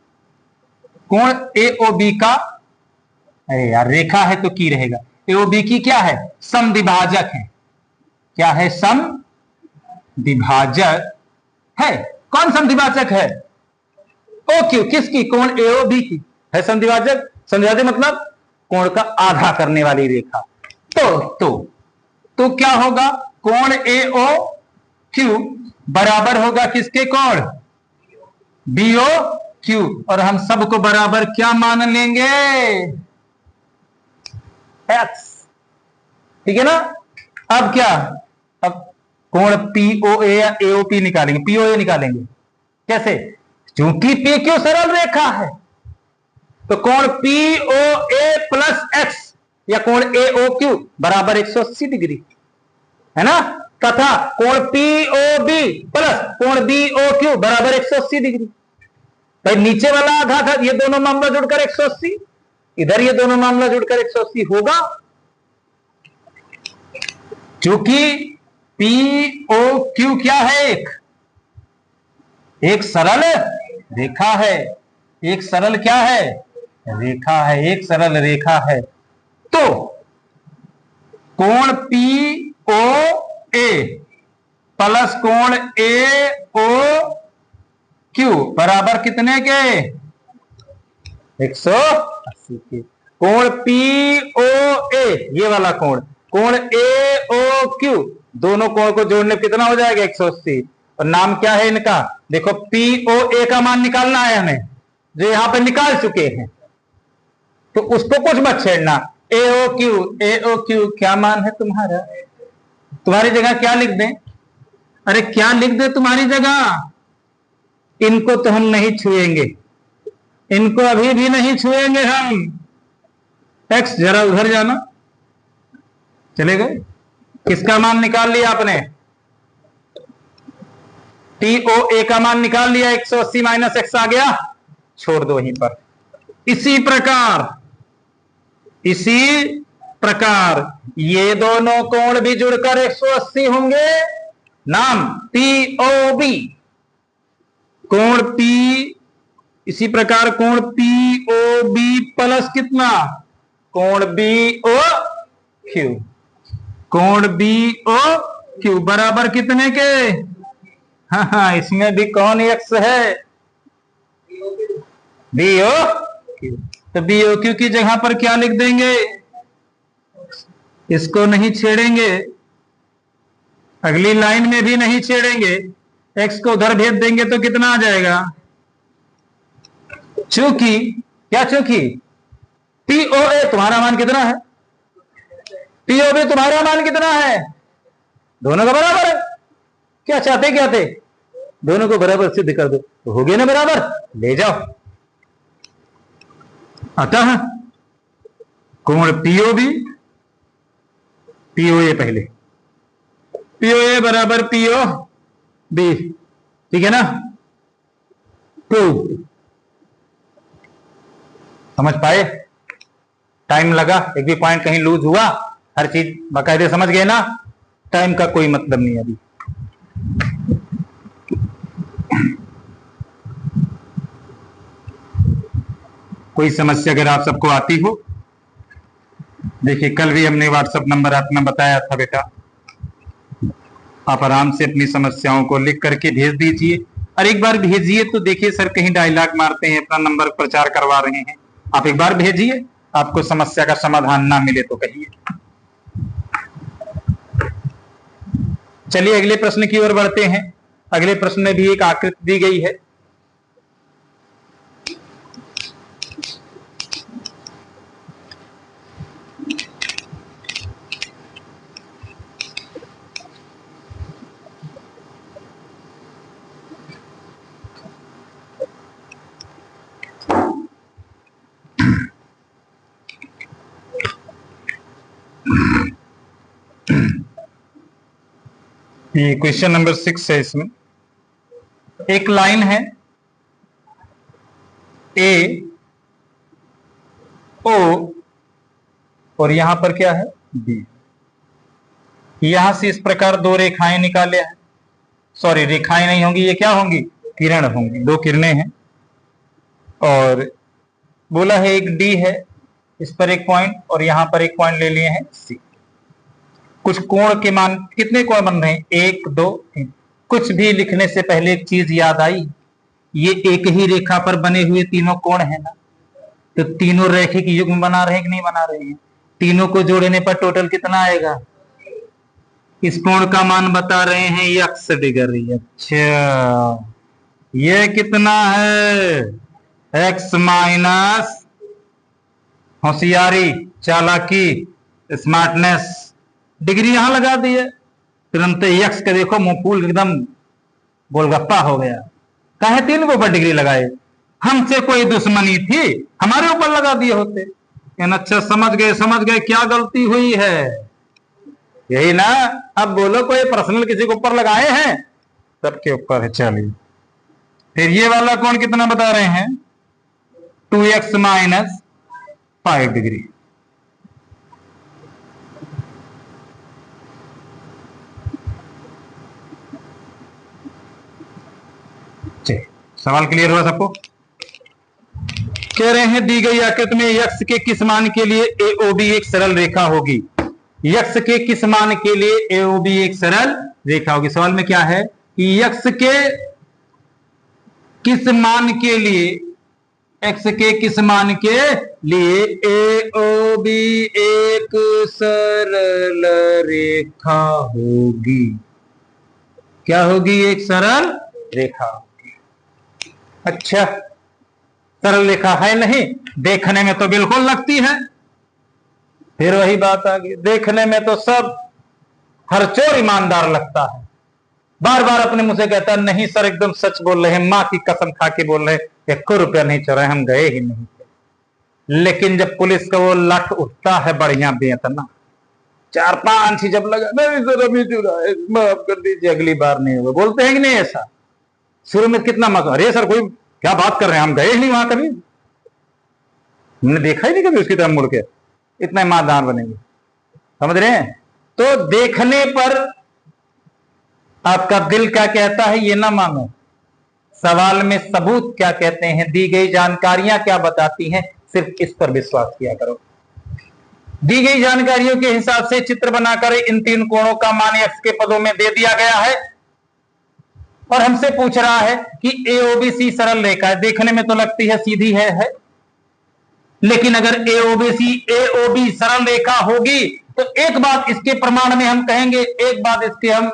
कोण AOB का, अरे यार रेखा है तो की रहेगा। AOB की क्या है? समद्विभाजक है। क्या है? समद्विभाजक है। कौन समद्विभाजक है? OQ किसकी? कोण AOB की है समद्विभाजक। समद्विभाजक मतलब कोण का आधा करने वाली रेखा। तो क्या होगा? कोण AOQ बराबर होगा किसके कोण, बीओ क्यू, और हम सबको बराबर क्या मान लेंगे, एक्स, ठीक है ना। अब क्या, अब कोण पीओए या एओपी निकालेंगे, पीओए निकालेंगे कैसे, क्योंकि पी क्यू सरल रेखा है, तो कोण पीओए प्लस एक्स या कोण एओ क्यू बराबर 180 डिग्री है ना, तथा कोण पीओबी प्लस कोण बीओ क्यू बराबर 180 डिग्री। भाई नीचे वाला आधा था, ये दोनों मामला जुड़कर 180, इधर ये दोनों मामला जुड़कर 180 होगा, क्योंकि पीओ क्यू क्या है, एक सरल रेखा है, एक सरल क्या है, रेखा है, एक सरल रेखा है। तो कोण पीओ ए प्लस कोण एओ क्यू बराबर कितने के, 180 के। कोण पीओ ए ये वाला कोण, कोण एओ क्यू, दोनों कोण को जोड़ने कितना हो जाएगा 180, और नाम क्या है इनका, देखो पीओ ए का मान निकालना है हमें, जो यहां पे निकाल चुके हैं, तो उसको कुछ मत छेड़ना। एओ क्यू क्या मान है तुम्हारा, तुम्हारी जगह क्या लिख दें, अरे क्या लिख दे तुम्हारी जगह, इनको तो हम नहीं छुएंगे, इनको अभी भी नहीं छुएंगे हम। एक्स जरा उधर जाना, चले गए, किसका मान निकाल लिया आपने, टीओ ए का मान निकाल लिया, 180 माइनस एक्स आ गया, छोड़ दो वहीं पर। इसी प्रकार ये दोनों कोण भी जुड़कर 180 होंगे, नाम पीओबी, कोण पी, इसी प्रकार कोण पीओबी प्लस कितना, कोण बीओ क्यू, कोण बीओ क्यू बराबर कितने के, हाँ इसमें भी कौन एक्स है, बीओ क्यू, तो बीओ क्यू की जगह पर क्या लिख देंगे, इसको नहीं छेड़ेंगे, अगली लाइन में भी नहीं छेड़ेंगे, एक्स को उधर भेज देंगे तो कितना आ जाएगा, चूंकि क्या, चूंकि पीओए तुम्हारा मान कितना है, पीओबी तुम्हारा मान कितना है, दोनों का बराबर है, क्या चाहते क्या थे, दोनों को बराबर सिद्ध कर दो, तो हो गया ना बराबर, ले जाओ। अतः कोण पीओबी, पीओए पहले, पीओए बराबर पीओ बी, ठीक है ना, प्रूव, समझ पाए, टाइम लगा, एक भी पॉइंट कहीं लूज हुआ, हर चीज बाकायदे समझ गए ना, टाइम का कोई मतलब नहीं अभी। कोई समस्या अगर आप सबको आती हो, देखिए कल भी हमने व्हाट्सएप नंबर अपना बताया था बेटा, आप आराम से अपनी समस्याओं को लिख करके भेज दीजिए, और एक बार भेजिए तो देखिए सर कहीं डायलॉग मारते हैं, अपना नंबर प्रचार करवा रहे हैं, आप एक बार भेजिए, आपको समस्या का समाधान ना मिले तो कहिए। चलिए अगले प्रश्न की ओर बढ़ते हैं। अगले प्रश्न में भी एक आकृति दी गई है, ये क्वेश्चन नंबर 6 है। इसमें एक लाइन है ए ओ और यहां पर क्या है बी, यहां से इस प्रकार दो रेखाएं निकाले हैं, सॉरी रेखाएं नहीं होंगी, ये क्या होंगी, किरण होंगी, दो किरणें हैं, और बोला है एक डी है, इस पर एक पॉइंट और यहां पर एक पॉइंट ले लिए हैं सी। कुछ कोण के मान, कितने कोण बन रहे हैं, 1 2 3। कुछ भी लिखने से पहले एक चीज याद आई, ये एक ही रेखा पर बने हुए तीनों कोण है ना, तो तीनों रैखिक युग्म बना रहे हैं कि नहीं बना रहे हैं, तीनों को जोड़ने पर टोटल कितना आएगा, इस कोण का मान बता रहे हैं x डिग्री। अच्छा, ये कितना है? x माइनस होशियारी, चालाकी, स्मार्टनेस, डिग्री यहां लगा दी है। तुरंत x का देखो मुंह फूल एकदम गोलगप्पा हो गया। कहे तीन के ऊपर डिग्री लगाए? हमसे कोई दुश्मनी थी, हमारे ऊपर लगा दिए होते। अच्छा, समझ गए क्या गलती हुई है, यही ना। अब बोलो, कोई पर्सनल किसी के ऊपर लगाए हैं? सबके ऊपर है। चलिए, फिर ये वाला कोण कितना बता रहे हैं? 2x minus 5 degree. सवाल क्लियर हुआ सबको? कह रहे हैं दी गई आकृति में x के किस मान के लिए AOB एक सरल रेखा होगी? x के किस मान के लिए AOB एक सरल रेखा होगी? सवाल में क्या है कि x के किस मान के लिए, x के किस मान के लिए AOB एक सरल रेखा होगी? क्या होगी? एक सरल रेखा। अच्छा, सरल रेखा है नहीं, देखने में तो बिल्कुल लगती है। फिर वही बात आ गई, देखने में तो सब हर चोर ईमानदार लगता है। बार बार अपने मुंह से कहता है नहीं सर एकदम सच बोल रहे हैं, मां की कसम खा के बोल रहे हैं, 1 रुपया नहीं चोरा, हम गए ही नहीं थे। लेकिन जब पुलिस का वो लठ उठता है बढ़िया बेतना, 4-5 ही जब लगा, नहीं सर अभी चुराए, माफ कर दीजिए, अगली बार नहीं होगा, बोलते हैं कि नहीं? ऐसा शुरू में कितना मजा, अरे सर कोई क्या बात कर रहे हैं, हम गए ही नहीं वहां, कभी हमने देखा ही नहीं कभी उसकी तरफ मुड़ के, इतना ईमानदार बनेंगे। समझ रहे हैं? तो देखने पर आपका दिल क्या कहता है ये ना मानो, सवाल में सबूत क्या कहते हैं, दी गई जानकारियां क्या बताती हैं, सिर्फ इस पर विश्वास किया करो। दी गई जानकारियों के हिसाब से चित्र बनाकर इन 3 कोणों का मान x के पदों में दे दिया गया है और हमसे पूछ रहा है कि AOBC सरल रेखा है। देखने में तो लगती है सीधी है, लेकिन अगर AOB सरल रेखा होगी तो एक बात इसके प्रमाण में हम कहेंगे, एक बात इसके हम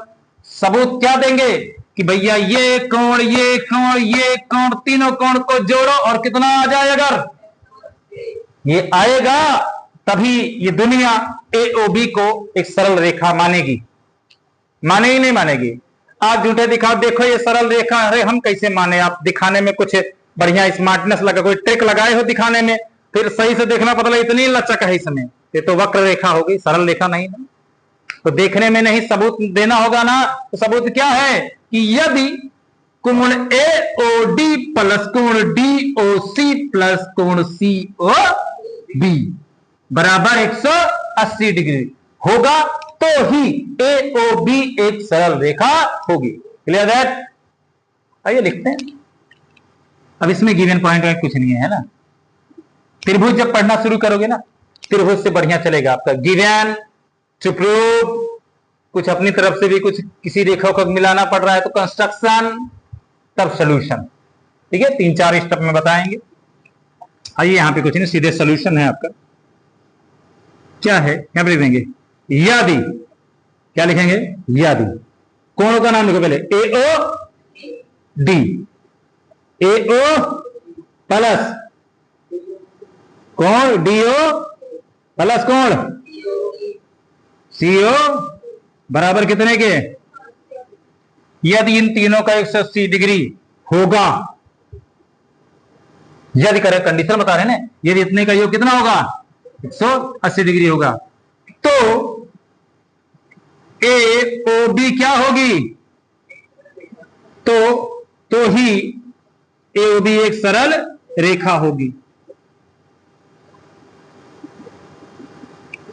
सबूत क्या देंगे कि भैया ये कोण, ये कोण, ये कोण, तीनों कोण को जोड़ो और कितना आ जाए, अगर ये आएगा तभी ये दुनिया AOB को एक सरल रेखा मानेगी। मानेगी नहीं मानेगी? आप झूठे दिखाओ, देखो ये सरल रेखा है, हम कैसे माने? आप दिखाने में कुछ बढ़िया स्मार्टनेस लगा, कोई ट्रिक लगाए हो दिखाने में, फिर सही से देखना पता लगा इतनी लचक है इसमें, ये तो वक्र रेखा होगी, सरल रेखा नहीं ना। तो देखने में नहीं, सबूत देना होगा ना। तो सबूत क्या है कि यदि कोण AOD प्लस कोण DOC प्लस कोण COB बराबर 180 डिग्री होगा तो ही AOB एक सरल रेखा होगी। Clear that? आइए लिखते हैं। अब इसमें गिवन पॉइंट कुछ नहीं है ना। त्रिभुज जब पढ़ना शुरू करोगे ना, त्रिभुज से बढ़िया चलेगा आपका। गिवन टू प्रूव, कुछ अपनी तरफ से भी कुछ किसी रेखा को मिलाना पड़ रहा है तो कंस्ट्रक्शन, तब सोल्यूशन। ठीक है, 3-4 स्टेप में बताएंगे। आइए, यहां पे कुछ नहीं, सीधे सोल्यूशन है आपका। क्या है, क्या लिख देंगे? यदि, क्या लिखेंगे? यदि कोणों का नाम लिखो पहले, AOD, AO प्लस कोण DO प्लस कोण CO बराबर कितने के? यदि इन तीनों का 180 डिग्री होगा, यदि करें कंडीशन बता रहे हैं, यदि इतने का योग कितना होगा? 180 डिग्री होगा, तो AOB क्या होगी? तो ही AOB एक सरल रेखा होगी।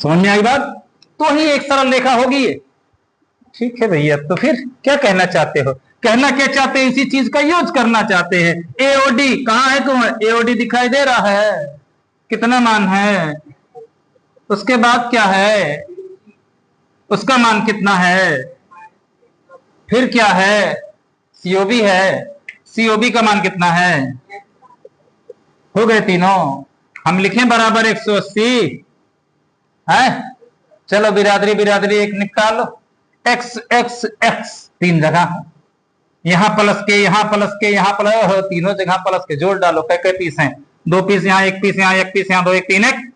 समझ में आई बात? तो ही एक सरल रेखा होगी ये। ठीक है भैया, तो फिर क्या कहना चाहते हो? कहना क्या चाहते हैं? इसी चीज का यूज करना चाहते हैं। AOD कहां है? तुम AOD दिखाई दे रहा है, कितना मान है? उसके बाद क्या है? उसका मान कितना है? फिर क्या है? COB है, COB का मान कितना है? हो गए तीनों। हम लिखें बराबर 180 है। चलो बिरादरी बिरादरी एक निकाल लो, एक्स एक्स एक्स 3 जगह है, यहां प्लस के, यहां प्लस के, यहां प्लस, तीनों जगह प्लस के, जोड़ डालो। कै पीस हैं? 2 पीस यहां, 1 पीस यहां, 1 पीस यहां, 2 1 3 1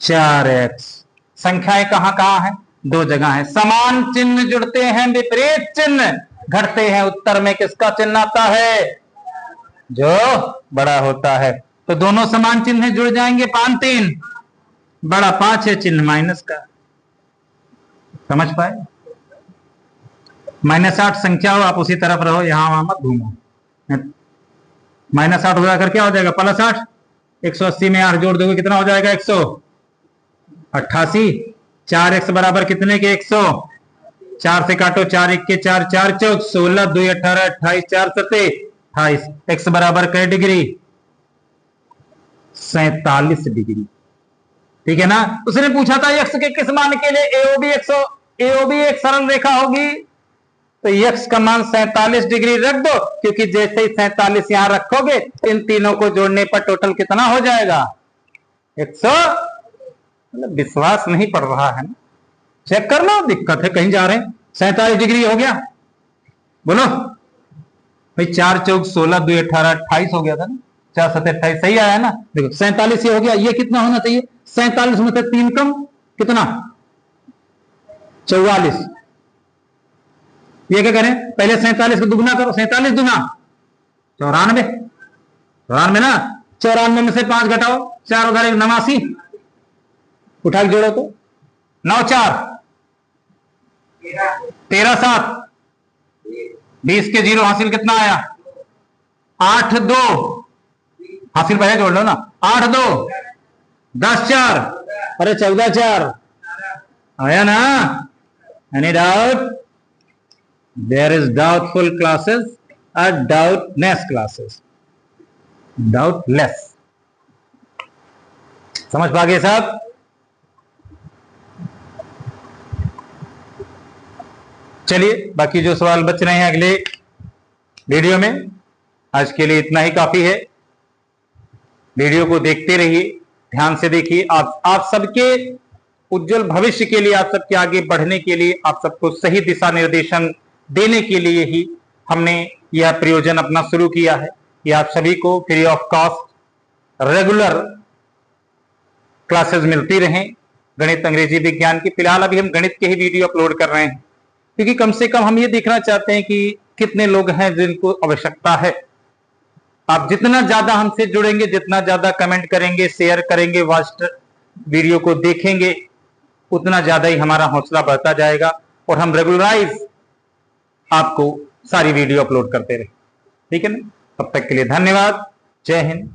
4x। संख्याएं कहां कहां है? 2 जगह है। समान चिन्ह जुड़ते हैं, विपरीत चिन्ह घटते हैं। उत्तर में किसका चिन्ह आता है? जो बड़ा होता है। तो दोनों समान चिन्ह जुड़ जाएंगे, 5 3 बड़ा 5 है, चिन्ह माइनस का। समझ पाए? -8 संख्या हो, आप उसी तरफ रहो, यहां वहां मत घूमो। -8 हो जाकर क्या हो जाएगा? +8। 180 में 8 जोड़ दोगे कितना हो जाएगा? 188। 4x बराबर कितने के? 100। 4 से काटो, 4 1 के 4, 4 चौक 16, 2 18, 28, 4 सते 28। x बराबर कै डिग्री? 47 डिग्री। ठीक है ना? उसने पूछा था x के किस मान के लिए AOB एक सरल रेखा होगी, तो x का मान 47 डिग्री रख दो, क्योंकि जैसे ही 47 यहां रखोगे, इन तीनों को जोड़ने पर टोटल कितना हो जाएगा? 100। मतलब विश्वास नहीं पड़ रहा है ना? चेक करना, दिक्कत है, कहीं जा रहे हैं। 47 डिग्री हो गया, बोलो भाई। 4 चौक 16, 2 18, 28 हो गया था ना? 4 7 28 सही आया ना? देखो 47 ये हो गया। ये कितना होना चाहिए? 47 में से 3 कम कितना? 44। ये क्या करें? पहले 47 को दुगना करो। 47 दुना 94। 94 ना? 94 में से 5 घटाओ, 4 उधर 89, उठा के जोड़ो तो 9 4 13 7 20 के 0 हासिल कितना आया? 8 2 हासिल पहले जोड़ लो ना। 8 2 10 4, अरे 14 4 आया ना? Any doubt? There is doubtful classes or doubtless classes. Doubtless. समझ पा गए साहब? चलिए, बाकी जो सवाल बच रहे हैं अगले वीडियो में। आज के लिए इतना ही काफी है। वीडियो को देखते रहिए, ध्यान से देखिए। आप सबके उज्जवल भविष्य के लिए, आप सबके आगे बढ़ने के लिए, आप सबको सही दिशा निर्देशन देने के लिए ही हमने यह प्रयोजन अपना शुरू किया है। यह आप सभी को free of cost regular classes मिलती रहें, गणित, अंग्रेजी, विज्ञान की। फिलहाल अभी हम गणित के ही वीडियो अपलोड कर रहे हैं, क्योंकि कम से कम हम ये देखना चाहते हैं कि कितने लोग हैं जिनको आवश्यकता है। आप जितना ज्यादा हमसे जुड़ेंगे, जितना ज्यादा कमेंट करेंगे, शेयर करेंगे, वास्ट वीडियो को देखेंगे, उतना ज्यादा ही हमारा हौसला बढ़ता जाएगा और हम रेगुलराइज आपको सारी वीडियो अपलोड करते रहे। ठीक है ना? तब तक के लिए धन्यवाद। जय हिंद।